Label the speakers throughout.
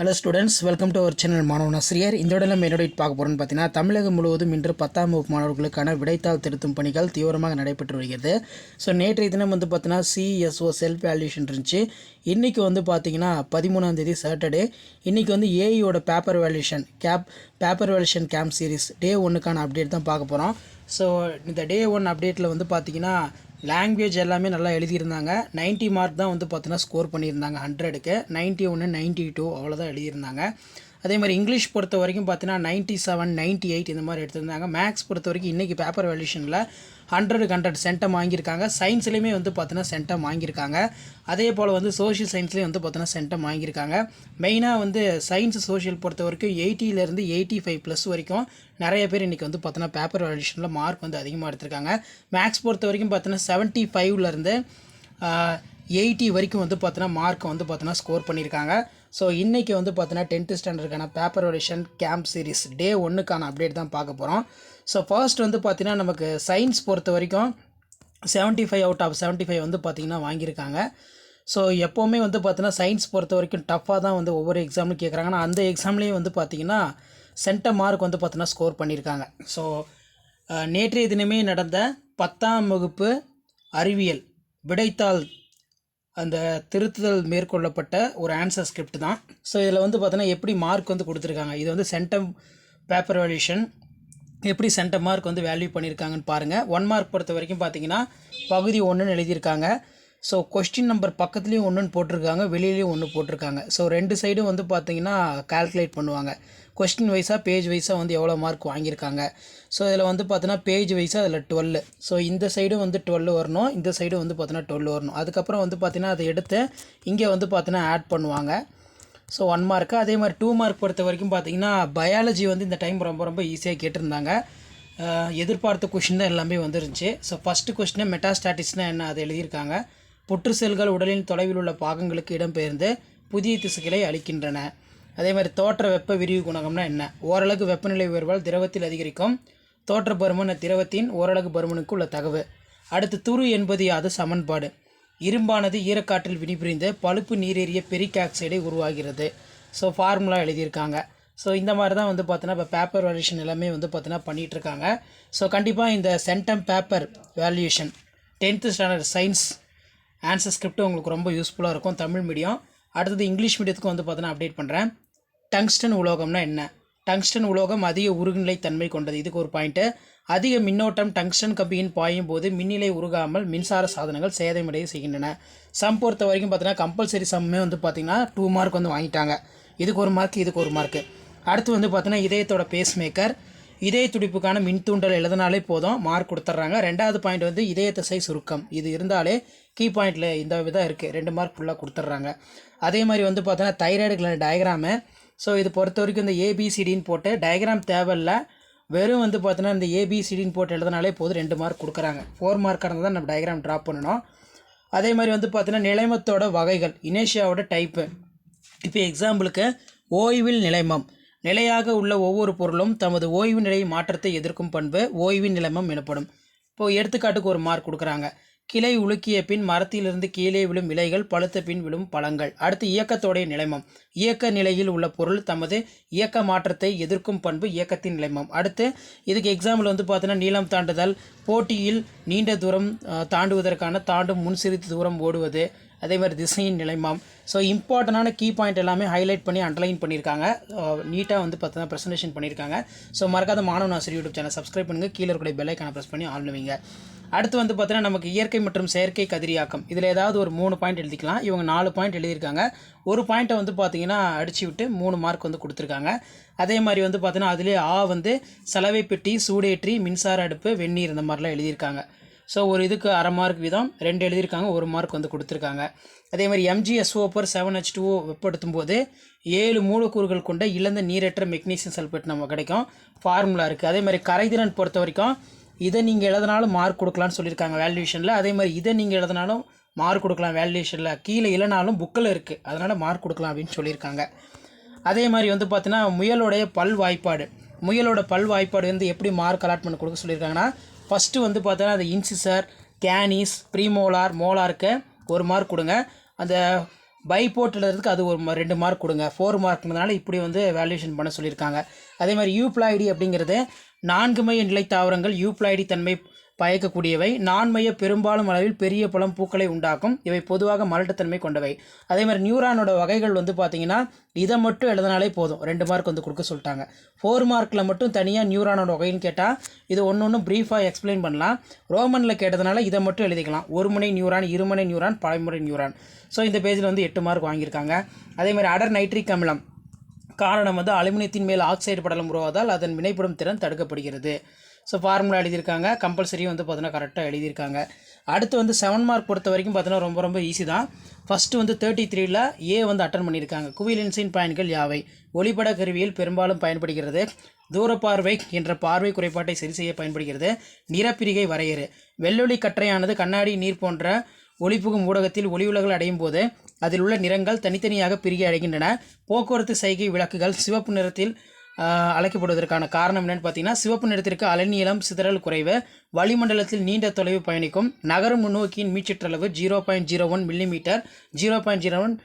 Speaker 1: Hello students, welcome to our channel மாணவன் ஆசிரியர். இந்த இடத்துல நம்ம என்னோட பார்க்க போகிறோன்னு பார்த்தீங்கன்னா, தமிழகம் முழுவதும் இன்று 10ஆம் வகுப்பு மாணவர்களுக்கான விடைத்தாள் திருத்தும் பணிகள் தீவிரமாக நடைபெற்று வருகிறது. ஸோ நேற்றைய தினம் வந்து பார்த்தீங்கன்னா சிஎஸ்ஓ செல்ஃப் வேல்யூஷன் இருந்துச்சு. இன்றைக்கி வந்து பார்த்தீங்கன்னா 13ஆம் தேதி சாட்டர்டே. இன்றைக்கி வந்து ஏஐயோட paper valuation camp series day 1க்கான அப்டேட் தான் பார்க்க போகிறோம். ஸோ இந்த டே 1 அப்டேட்டில் வந்து பார்த்தீங்கன்னா லாங்குவேஜ் எல்லாமே நல்லா எழுதியிருந்தாங்க. 90 மார்க் தான் வந்து பார்த்தீங்கன்னா ஸ்கோர் பண்ணியிருந்தாங்க. 100க்கு 91, 92 அவ்வளோதான் எழுதியிருந்தாங்க. அதே மாதிரி இங்கிலீஷ் பொறுத்த வரைக்கும் பார்த்தீங்கன்னா 97, 98 இந்த மாதிரி எடுத்திருந்தாங்க. மேக்ஸ் பொறுத்த வரைக்கும் இன்றைக்கி பேப்பர் வேல்யூஷனில் 100க்கு 100 சென்டம் வாங்கியிருக்காங்க. சயின்ஸ்லேயுமே வந்து பார்த்தீங்கன்னா சென்டம் வாங்கியிருக்காங்க. அதே போல் வந்து சோஷியல் சயின்ஸ்லேயும் வந்து பார்த்தீங்கன்னா சென்டம் வாங்கியிருக்காங்க. மெயினாக வந்து சயின்ஸ் சோஷியல் பொறுத்த வரைக்கும் 80லேருந்து 85+ வரைக்கும் நிறைய பேர் இன்றைக்கி வந்து பார்த்தீங்கன்னா பேப்பர் வேல்யூஷனில் மார்க் வந்து அதிகமாக எடுத்திருக்காங்க. மேக்ஸ் பொறுத்த வரைக்கும் பார்த்தீங்கன்னா 75லேருந்து 80 வரைக்கும் வந்து பார்த்தீங்கன்னா மார்க்கை வந்து பார்த்தீங்கன்னா ஸ்கோர் பண்ணியிருக்காங்க. ஸோ இன்றைக்கி வந்து பார்த்தீங்கன்னா 10th ஸ்டாண்டர்டுக்கான paper valuation camp series day 1க்கான அப்டேட் தான் பார்க்க போகிறோம். ஸோ ஃபர்ஸ்ட் வந்து பார்த்தீங்கன்னா நமக்கு சயின்ஸ் பொறுத்த வரைக்கும் 75 அவுட் ஆஃப் 75 வந்து பார்த்திங்கன்னா வாங்கியிருக்காங்க. ஸோ எப்போவுமே வந்து பார்த்தீங்கன்னா சயின்ஸ் பொறுத்த வரைக்கும் டஃப்பாக தான் வந்து ஒவ்வொரு எக்ஸாம்லையும் கேட்குறாங்க. ஆனால் அந்த எக்ஸாம்லேயும் வந்து பார்த்திங்கன்னா சென்டம் மார்க் வந்து பார்த்தீங்கன்னா ஸ்கோர் பண்ணியிருக்காங்க. ஸோ நேற்றைய தினமே நடந்த 10ஆம் வகுப்பு அறிவியல் விடைத்தாள் அந்த திருத்துதல் மேற்கொள்ளப்பட்ட ஒரு ஆன்சர் ஸ்கிரிப்ட் தான். ஸோ இதில் வந்து பார்த்தீங்கன்னா எப்படி மார்க் வந்து கொடுத்துருக்காங்க, இது வந்து சென்டம் பேப்பர் வேல்யூஷன் எப்படி சென்டம் மார்க் வந்து வேல்யூ பண்ணியிருக்காங்கன்னு பாருங்கள். 1 மார்க் பொறுத்த வரைக்கும் பார்த்தீங்கன்னா பகுதி 1ன்னு எழுதியிருக்காங்க. ஸோ கொஸ்டின் நம்பர் பக்கத்துலேயும் 1ன்னு போட்டிருக்காங்க, வெளியிலையும் 1 போட்டிருக்காங்க. ஸோ 2 சைடும் வந்து பார்த்திங்கன்னா கால்குலேட் பண்ணுவாங்க. கொஸ்டின் வைஸாக பேஜ் வைஸாக வந்து எவ்வளோ மார்க் வாங்கியிருக்காங்க. ஸோ இதில் வந்து பார்த்தீங்கன்னா பேஜ் வைஸாக அதில் 12. ஸோ இந்த சைடும் வந்து 12 வரணும், இந்த சைடும் வந்து பார்த்தீங்கன்னா 12 வரணும். அதுக்கப்புறம் வந்து பார்த்திங்கன்னா அதை எடுத்து இங்கே வந்து பார்த்தீங்கன்னா ஆட் பண்ணுவாங்க. So 1 mark. அதே மாதிரி 2 மார்க் பொறுத்த வரைக்கும் பார்த்திங்கன்னா பயாலஜி வந்து இந்த டைம் ரொம்ப ஈஸியாக கேட்டிருந்தாங்க. எதிர்பார்த்த கொஷின் தான் எல்லாமே வந்துருந்துச்சு. ஸோ ஃபஸ்ட்டு கொஸ்டினே மெட்டாஸ்டாட்டிக்ஸ்னால் என்ன அதை எழுதியிருக்காங்க. புற்று செல்கள் உடலின் தொலைவில் உள்ள பாகங்களுக்கு இடம்பெயர்ந்து புதிய திசுக்களை அளிக்கின்றன. அதே மாதிரி தோற்ற வெப்ப விரிவு குணகம்னா என்ன. ஓரளவு வெப்பநிலை உயர்வால் திரவத்தில் அதிகரிக்கும் தோற்ற பருமன் திரவத்தின் ஓரளவு பருமனுக்கு உள்ள தகவு. அடுத்து துரு என்பது யாது சமன்பாடு. இரும்பானது ஈரக்காற்றில் வினிபுரிந்து பழுப்பு நீரேறிய பெரிக் ஆக்சைடை உருவாகிறது. ஸோ ஃபார்முலா எழுதியிருக்காங்க. ஸோ இந்த மாதிரி தான் வந்து பார்த்தீங்கன்னா இப்போ பேப்பர் வேல்யூஷன் எல்லாமே வந்து பார்த்தீங்கன்னா பண்ணிகிட்ருக்காங்க. ஸோ கண்டிப்பாக இந்த centum paper valuation 10th standard science answer script உங்களுக்கு ரொம்ப யூஸ்ஃபுல்லாக இருக்கும் தமிழ் மீடியம். அடுத்தது இங்கிலீஷ் மீடியத்துக்கு வந்து பார்த்தீங்கன்னா அப்டேட் பண்ணுறேன். டங்ஸ்டன் உலோகம்னா என்ன. டங்ஸ்டன் உலோகம் அதிக உருகுநிலை தன்மை கொண்டது, இதுக்கு ஒரு பாயிண்ட்டு. அதிக மின்னோட்டம் டங்ஸ்டன் கம்பியின் பாயும் போது மின்னிலை உருகாமல் மின்சார சாதனங்கள் சேதமடைய செய்கின்றன. சம் பொறுத்த வரைக்கும் பார்த்தீங்கன்னா கம்பல்சரி சம்மே வந்து பார்த்திங்கன்னா 2 மார்க் வந்து வாங்கிட்டாங்க. இதுக்கு ஒரு மார்க், இதுக்கு ஒரு மார்க்கு. அடுத்து வந்து பார்த்தீங்கன்னா இதயத்தோட பேஸ் மேக்கர், இதய துடிப்புக்கான மின்தூண்டல் எழுதினாலே போதும் மார்க் கொடுத்துட்றாங்க. 2வது பாயிண்ட் வந்து இதய தசை சுருக்கம், இது இருந்தாலே கீ பாயிண்டில் இந்த விதம் இருக்குது, 2 மார்க் ஃபுல்லாக கொடுத்துட்றாங்க. அதே மாதிரி வந்து பார்த்தீங்கன்னா தைராய்டு டயக்ராமு. ஸோ இது பொறுத்த வரைக்கும் இந்த ஏபிசிடின்னு போட்டு டயக்ராம் தேவையில்லை, வெறும் வந்து பார்த்தீங்கன்னா இந்த ஏபிசிடின்னு போட்டு எழுதினாலே போதும் 2 மார்க் கொடுக்குறாங்க. 4 மார்க்காக இருந்தால் தான் நம்ம டயக்ராம் ட்ராப் பண்ணணும். அதே மாதிரி வந்து பார்த்தீங்கன்னா நிலைமத்தோட வகைகள், இனேஷியாவோட டைப்பு. இப்போ எக்ஸாம்பிளுக்கு ஓய்வில் நிலைமம், நிலையாக உள்ள ஒவ்வொரு பொருளும் தமது ஓய்வு நிலை மாற்றத்தை எதிர்க்கும் பண்பு ஓய்வின் நிலைமம் எனப்படும். இப்போது எடுத்துக்காட்டுக்கு ஒரு மார்க் கொடுக்குறாங்க. கிளை உலுக்கிய பின் மரத்திலிருந்து கீழே விழும் இலைகள், பழுத்த பின் விழும் பழங்கள். அடுத்து இயக்கத்தோடைய நிலைமம், இயக்க நிலையில் உள்ள பொருள் தமது இயக்க மாற்றத்தை எதிர்க்கும் பண்பு இயக்கத்தின் நிலைமம். அடுத்து இதுக்கு எக்ஸாம்பிள் வந்து பார்த்தீங்கன்னா நீளம் தாண்டுதல், போட்டியில் நீண்ட தூரம் தாண்டுவதற்கான தாண்டும் முன் சிறிது தூரம் ஓடுவது. அதே மாதிரி திசையின் நிலைமம். ஸோ இம்பார்ட்டண்டான கீ பாயிண்ட் எல்லாமே ஹைலைட் பண்ணி அண்டர்லைன் பண்ணியிருக்காங்க. நீட்டாக வந்து பார்த்தீங்கன்னா ப்ரெசன்டேஷன் பண்ணியிருக்காங்க. ஸோ மறக்காத மாணவன் ஆசிரியர் யூடியூப் சேனல் சப்ஸ்கிரைப் பண்ணுங்கள், கீழே இருக்கிற பெல் ஐக்கானை ப்ரெஸ் பண்ணி ஆன் பண்ணுவீங்க. அடுத்து வந்து பார்த்தீங்கன்னா நமக்கு இயற்கை மற்றும் செயற்கை கதிரியாக்கம், இதில் ஏதாவது ஒரு 3 பாயிண்ட் எழுதிக்கலாம். இவங்க 4 பாயிண்ட் எழுதியிருக்காங்க. ஒரு பாயிண்ட்டை வந்து பார்த்தீங்கன்னா அடிச்சு விட்டு 3 மார்க் வந்து கொடுத்துருக்காங்க. அதே மாதிரி வந்து பார்த்தீங்கன்னா அதிலே வந்து சலவை பெட்டி, சூடேற்றி, மின்சார அடுப்பு, வெந்நீர் இந்த மாதிரிலாம் எழுதியிருக்காங்க. ஸோ ஒரு இதுக்கு 1/2 மார்க் வீதம் 2 எழுதியிருக்காங்க, 1 மார்க் வந்து கொடுத்துருக்காங்க. அதே மாதிரி MgSO4 வெப்படுத்தும் போது 7 மூலக்கூறுகள் கொண்ட இழந்த நீரற்ற மெக்னீசியம் சல்பேட் நம்ம கிடைக்கும், ஃபார்முலா இருக்குது. அதே மாதிரி கரைதிறன் பொறுத்த வரைக்கும் இதை நீங்கள் எழுதினாலும் மார்க் கொடுக்கலான்னு சொல்லியிருக்காங்க வேல்யூஷனில். அதே மாதிரி இதை நீங்கள் எழுதினாலும் மார்க் கொடுக்கலாம் வேல்யூஷனில், கீழே இல்லைனாலும் புக்கில் இருக்குது, அதனால் மார்க் கொடுக்கலாம் அப்படின்னு சொல்லியிருக்காங்க. அதே மாதிரி வந்து பார்த்தீங்கன்னா முயலோடைய பல் வாய்ப்பாடு, முயலோட பல் வாய்ப்பாடு வந்து எப்படி மார்க் அலாட்மெண்ட் கொடுக்க சொல்லியிருக்காங்கன்னா ஃபஸ்ட்டு வந்து பார்த்தீங்கன்னா அந்த இன்சிசர், கேனிஸ், ப்ரீமோலார், மோலாருக்கு 1 மார்க் கொடுங்க. அந்த பை போர்ட் எழுதுறதுக்கு அது ஒரு 2 மார்க் கொடுங்க. 4 மார்க்னால இப்படி வந்து வேல்யூஷன் பண்ண சொல்லியிருக்காங்க. அதே மாதிரி யூப்ளாய்டி அப்படிங்கிறது 4 மைய நிலை தாவரங்கள் யூப்ளாய்டி தன்மை பயக்கக்கூடியவை. நான்மைய பெரும்பாலும் அளவில் பெரிய பழம் பூக்களை உண்டாக்கும். இவை பொதுவாக மலட்டுத்தன்மை கொண்டவை. அதே மாதிரி நியூரானோட வகைகள் வந்து பார்த்தீங்கன்னா இதை மட்டும் எழுதினாலே போதும், 2 மார்க் வந்து கொடுக்க சொல்லிட்டாங்க. 4 மார்க்கில் மட்டும் தனியாக நியூரானோட வகைன்னு கேட்டால் இது ஒன்று ப்ரீஃபாக எக்ஸ்பிளைன் பண்ணலாம். ரோமனில் கேட்டதுனால இதை மட்டும் எழுதிக்கலாம். ஒரு முனை நியூரான், இருமுனை நியூரான், பலமுறை நியூரான். ஸோ இந்த பேஜில் வந்து 8 மார்க் வாங்கியிருக்காங்க. அதே மாதிரி அடர் நைட்ரிக் அமிலம் காரணம் வந்து அலுமினியத்தின் மேல் ஆக்சைடு படலம் உருவாவதால் அதன் வினைப்படும் திறன் தடுக்கப்படுகிறது. ஸோ ஃபார்முலா எழுதியிருக்காங்க. கம்பல்சரியும் வந்து பார்த்தீங்கன்னா கரெக்டாக எழுதியிருக்காங்க. அடுத்து வந்து 7 மார்க் பொறுத்த வரைக்கும் பார்த்தீங்கன்னா ரொம்ப ஈஸி தான். ஃபஸ்ட்டு வந்து 33ல் ஏ வந்து அட்டன் பண்ணியிருக்காங்க. குவிலென்ஸின் பயன்கள் யாவை? ஒளிப்பட கருவியில் பெரும்பாலும் பயன்படுகிறது. தூரப்பார்வை என்ற பார்வை குறைபாட்டை சரி செய்ய பயன்படுகிறது. நிறப்பிரிகை வரையறு. வெள்ளொளி கற்றையானது கண்ணாடி நீர் போன்ற ஒளிபுகும் ஊடகத்தில் ஒளிவிலகல் அடையும் போது அதில் உள்ள நிறங்கள் தனித்தனியாக பிரிகை அடைகின்றன. போக்குவரத்து சைகை விளக்குகள் சிவப்பு நிறத்தில் அழைக்கப்படுவதற்கான காரணம் என்னென்னு பார்த்தீங்கன்னா சிவப்பு நிறத்திற்கு அலைநீளம் சிதறல் குறைவு. வளிமண்டலத்தில் நீண்ட தொலைவு பயணிக்கும். நகரும் நுண்ணோக்கியின் மீச்சிற்றளவு 0.01 மில்லிமீட்டர் 0.01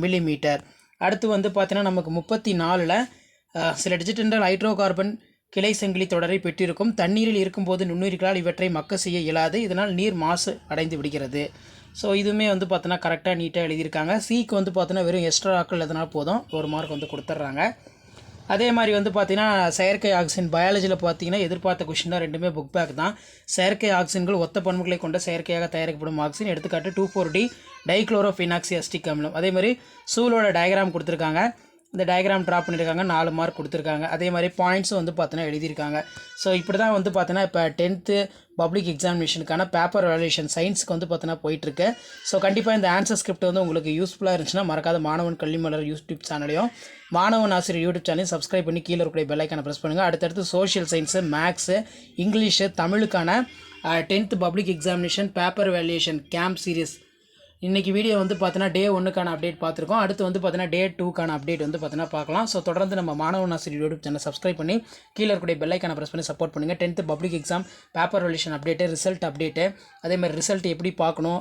Speaker 1: மில்லிமீட்டர். அடுத்து வந்து பார்த்தீங்கன்னா நமக்கு 34ல் சில டிஜிட்டல் ஹைட்ரோ கார்பன் கிளை சங்கிலி தொடரை பெற்றிருக்கும். தண்ணீரில் இருக்கும்போது நுண்ணுயிர்களால் இவற்றை மக்க செய்ய இயலாது. இதனால் நீர் மாசு அடைந்து விடுகிறது. ஸோ இதுவுமே வந்து பார்த்தோன்னா கரெக்டாக நீட்டாக எழுதியிருக்காங்க. சிக்கு வந்து பார்த்தோன்னா வெறும் எக்ஸ்ட்ரா ஆக்கள் எதனால் போதும், 1 மார்க் வந்து கொடுத்துட்றாங்க. அதே மாதிரி வந்து பார்த்தீங்கன்னா செயற்கை ஆக்சிஜன் பயாலஜியில் பார்த்தீங்கன்னா எதிர்பார்த்த கொஷின் தான், ரெண்டுமே புக் பேக் தான். செயற்கை ஆக்சிஜன்கள் ஒத்த பண்புகளை கொண்ட செயற்கையாக தயாரிக்கப்படும் ஆக்சிஜன். எடுத்துக்காட்டு 2,4-D டைக்ளோரோஃபினாக்சி அஸ்டிக் அமிலம். அதே மாதிரி சூலோட டயக்ராம் கொடுத்துருக்காங்க. இந்த டயக்ராம் ட்ரா பண்ணியிருக்காங்க, 4 மார்க் கொடுத்துருக்காங்க. அதே மாதிரி பாயிண்ட்ஸும் வந்து பார்த்தீங்கன்னா எழுதியிருக்காங்க. ஸோ இப்படி தான் வந்து பார்த்தீங்கன்னா இப்போ 10th பப்ளிக் எக்ஸாமினேஷனுக்கான பேப்பர் வேல்யூஷன் சயின்ஸுக்கு வந்து பார்த்தீங்கன்னா போயிட்டுருக்கு. ஸோ கண்டிப்பாக இந்த ஆன்சர் ஸ்கிரிப்ட் வந்து உங்களுக்கு யூஸ்ஃபுல்லாக இருந்துச்சுன்னா மறக்காத மாணவன் கல்வி மலர் யூடியூப் சேனலையும் மாணவன் ஆசிரியர் யூடியூப் சேனலையும் சப்ஸ்கிரைப் பண்ணி கீழே இருக்கிற பெல் ஐக்கானை ப்ரெஸ் பண்ணுங்கள். அடுத்தடுத்து சோஷியல் சயின்ஸு, மேக்ஸு, இங்கிலீஷு, தமிழுக்கான 10th public examination paper valuation camp series இன்றைக்கி வீடியோ வந்து பார்த்தீங்கன்னா டே 1க்கான அப்டேட் பார்த்துருக்கோம். அடுத்து வந்து பார்த்தீங்கன்னா டே 2க்கான அப்டேட் வந்து பார்த்தீங்கன்னா பார்க்கலாம். ஸோ தொடர்ந்து நம்ம மாணவன் ஆசிரியர் யூடியூப் சேனல் சப்ஸ்கிரைப் பண்ணி கீழே இருக்கக்கூடிய பெல் ஐக்கானை ப்ரெஸ் பண்ணி சப்போர்ட் பண்ணுங்கள். 10th public exam paper valuation update, result update, அதே மாதிரி ரிசல்ட் எப்படி பார்க்கணும்,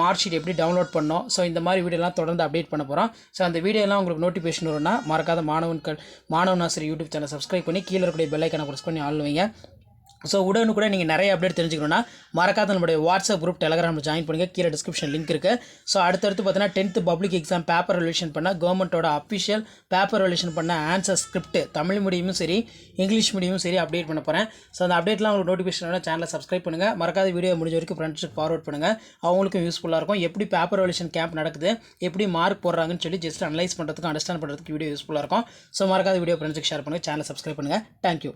Speaker 1: மார்க் ஷீட் எப்படி டவுன்லோட் பண்ணோம், ஸோ இந்த மாதிரி வீடியோலாம் தொடர்ந்து அப்டேட் பண்ண போகிறோம். ஸோ அந்த வீடியோலாம் உங்களுக்கு நோட்டிஃபிகேஷன் வரும்னா மறக்காத மாணவன் ஆசிரியர் யூடியூப் சேனல் சப்ஸ்கிரைப் பண்ணி கீழே இருக்கக்கூடிய பெல் ஐக்கானை ப்ரெஸ் பண்ணி ஆள் வைங்க. ஸோ உடனுக்குட நீங்கள் நிறைய அப்டேட் தெரிஞ்சுக்கணுன்னா மறக்காத நம்மளுடைய வாட்ஸ்அப் குரூப் டெலகிராமில் ஜாயின் பண்ணுங்கள். கீழே டிஸ்கிரிப்ஷன் லிங்க் இருக்குது. ஸோ அடுத்தடுத்து பார்த்தீங்கன்னா 10th public exam paper valuation பண்ண கவர்மெண்ட்டோட அஃபிஷியல் பேப்பர் வேல்யூஷன் பண்ண ஆன்சர் ஸ்கிரிப்ட் தமிழ் மீடியமும் சரி இங்கிலீஷ் மீடியமும் சரி அப்டேட் பண்ண போகிறேன். ஸோ அந்த அப்டேட்லாம் உங்களுக்கு நோட்டிஃபிகேஷன் சேனலை சப்ஸ்கிரைப் பண்ணுங்கள். மறக்காத வீடியோ முடிஞ்ச வரைக்கும் ஃப்ரெண்ட்ஸுக்கு ஃபார்வர்ட் பண்ணுங்கள். அவங்களுக்கும் யூஸ்ஃபுல்லாக இருக்கும். எப்படி பேப்பர் வேல்யூஷன் கேம்ப் நடக்குது, எப்படி மார்க் போடுறாங்கன்னு சொல்லி ஜஸ்ட் அனலைஸ் பண்ணுறதுக்கும் அண்டர்ஸ்டாண்ட் பண்ணுறதுக்கு வீடியோ யூஸ்ஃபுல்லாக இருக்கும். ஸோ மறக்காத வீடியோ ஃப்ரெண்ட்ஸுக்கு ஷேர் பண்ணுங்கள். சேனலை சப்ஸ்கிரைப் பண்ணுங்கள். தேங்க்யூ.